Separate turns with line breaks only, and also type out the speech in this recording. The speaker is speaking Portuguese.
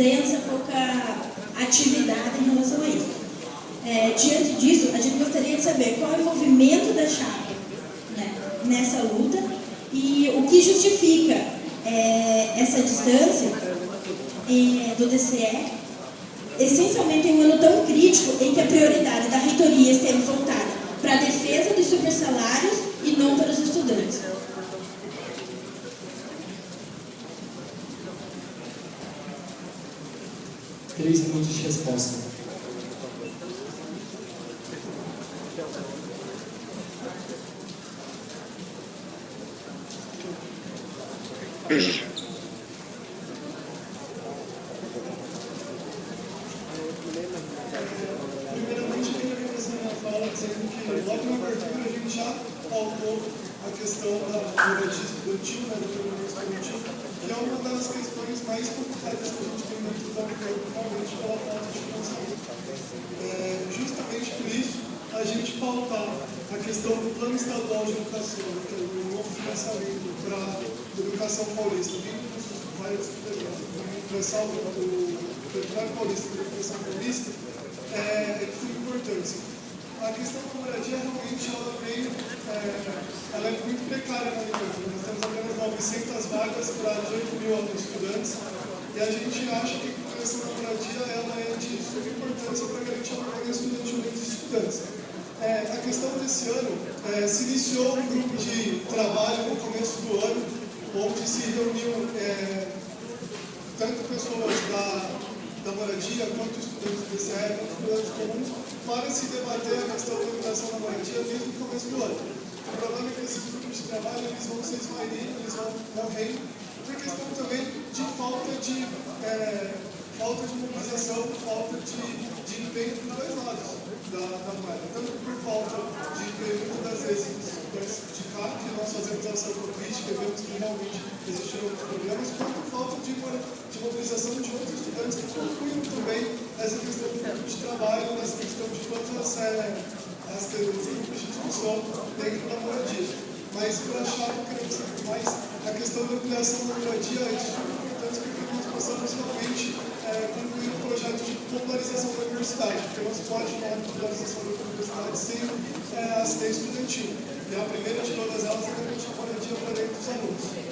presença, pouca atividade em relação a isso. Diante disso, a gente gostaria de saber qual é o envolvimento da chapa, né, nessa luta e o que justifica essa distância do DCE, essencialmente em um ano tão crítico em que a prioridade da reitoria esteve voltada para a defesa dos supersalários e não para os estudantes.
Três minutos de resposta.
Primeiramente, eu queria começar minha fala dizendo que logo na abertura a gente já pautou a questão da moradia estudantil, da economia estudantil, que é uma das questões mais complicadas que a gente tem dentro da União, realmente pela falta de financiamento. Justamente por isso, a gente pautar a questão do Plano Estadual de Educação, que é o novo financiamento para a educação paulista, vindo dos vários ressalvos do Federal Paulista e da Educação Paulista, é de sua importância. A questão da moradia realmente ela é muito precária na Unicamp. Nós temos apenas 900 vagas para 18 mil estudantes e a gente acha que a questão da moradia ela é de suma importância para garantir a moradia estudantil dos estudantes. A questão desse ano, se iniciou um grupo de trabalho no começo do ano, onde se reuniu tanto pessoas da moradia, quanto estudantes do DCE, quanto estudantes comuns, para se debater a questão da educação da moradia desde o começo do ano. O problema é que esses grupos de trabalho eles vão se esvairindo, eles vão morrendo, por questão também de falta de mobilização, falta de empenho dos dois lados da moeda. Tanto por falta de empenho, muitas vezes, de cá, que nós fazemos a ação crítica, vemos que realmente existiram outros problemas, quanto por falta de mobilização de outros estudantes que concluíram também essa questão do grupo de trabalho, essa questão de todas as grupos de discussão dentro da moradia. Mas, para achar, eu queria dizer mais, a questão da ampliação da moradia é de suma importância porque nós possamos realmente concluir um projeto de popularização da universidade, porque não se pode falar de popularização da universidade sem a assistência estudantil. E a primeira de todas elas é garantir a moradia para dentro dos alunos.